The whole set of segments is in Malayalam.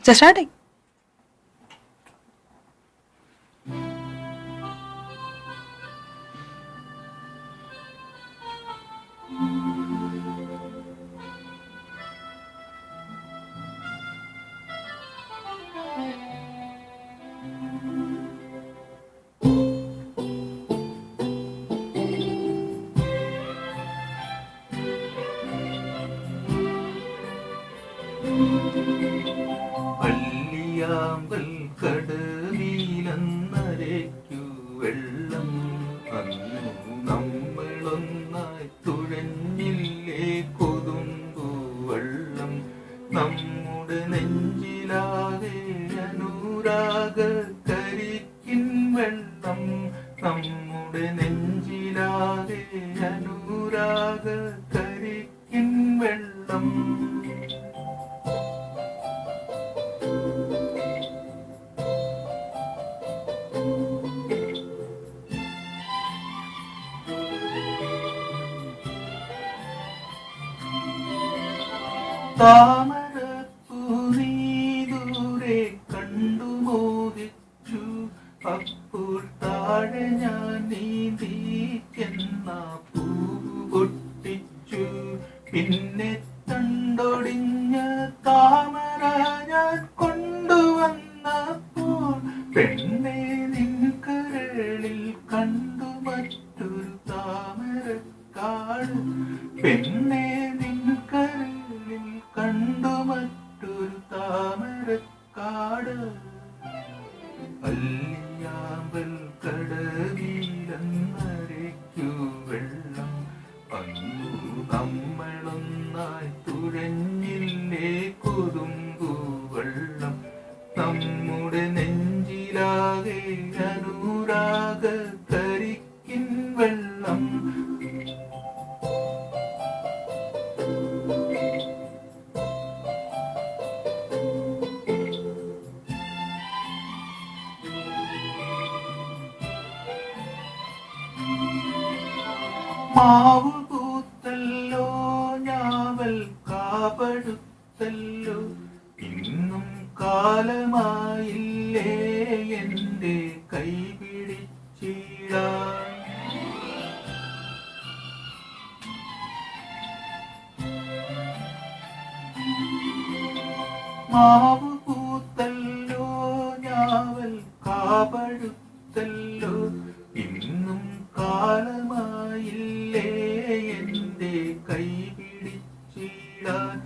സ്റ്റാർട്ടായി. പള്ളിയാമ്പൽ കടവിലന്നരയ്ക്കു വെള്ളം അന്നു നമ്മളൊന്നായി തുഴഞ്ഞില്ലേ കൊതുമ്പു വെള്ളം നമ്മുടെ നെഞ്ചിലാകെ അനുരാഗ കരിക്കിൻ വെള്ളം നമ്മുടെ നെഞ്ചിലാകെ അനുരാഗ കരിക്കിൻ വെള്ളം താമരപ്പൂ നീ ദൂരെ കണ്ടു മോഹിച്ചു അപ്പോൾ താഴെ ഞാൻ നീന്തിക്കെന്ന പൂ പൊട്ടിച്ചു പിന്നെ തണ്ടൊടിഞ്ഞ താമര ഞാൻ കൊണ്ടുവന്നപ്പോൾ പെണ്ണെ നിൻ കരളിൽ കണ്ടു മറ്റൊരു താമരക്കാട് പെണ്ണെ നിൻ കരളിൽ കണ്ടു മറ്റൊരു താമരക്കാട് പള്ളിയാമ്പൽ കടവിലന്നരയ്ക്കു വെള്ളം അന്നു നമ്മളൊന്നായി തുഴഞ്ഞില്ലേ കൊതുമ്പു വെള്ളം നമ്മുടെ നെഞ്ചിലാകെ അനുരാഗ കരിക്കിൻ വെള്ളം മാവു പൂത്തല്ലോ ഞാവൽ കാപടുത്തല്ലോ ഇന്നും കാലമായില്ലേ എൻ്റെ കൈ പിടിച്ചിടാൻ മാവു പൂത്തല്ലോ ഞാവൽ കാപടുത്തല്ലോ ഇന്നും കാലമായില്ലേ എൻ്റെ കൈ പിടിച്ചിടാൻ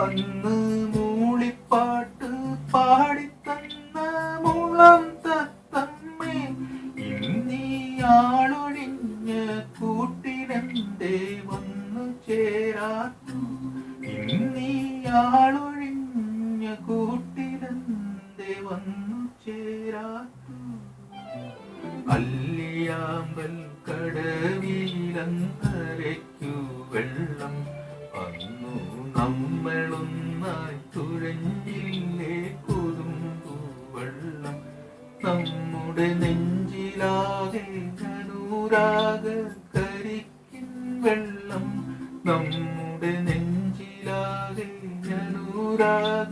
അന്ന് മൂളിപ്പാട്ട് പാടിത്തന്ന മുളം തത്തമ്മേ ഇന്നീയാളൊഴിഞ്ഞ കൂട്ടിലെന്തേ വന്നു ചേരാത്തു ഇന്നീയാളൊഴിഞ്ഞ കൂട്ടിലെന്തേ വന്നു ചേരാത്തു പള്ളിയാമ്പൽ കടവിലന്നരയ്ക്കു വെള്ളം അന്നു നമ്മളൊന്നായി തുഴഞ്ഞില്ലേ കൊതുമ്പു വെള്ളം നമ്മുടെ നെഞ്ചിലാകെ അനുരാഗ കരിക്കിൻ വെള്ളം നമ്മുടെ നെഞ്ചിലാകെ അനുരാഗ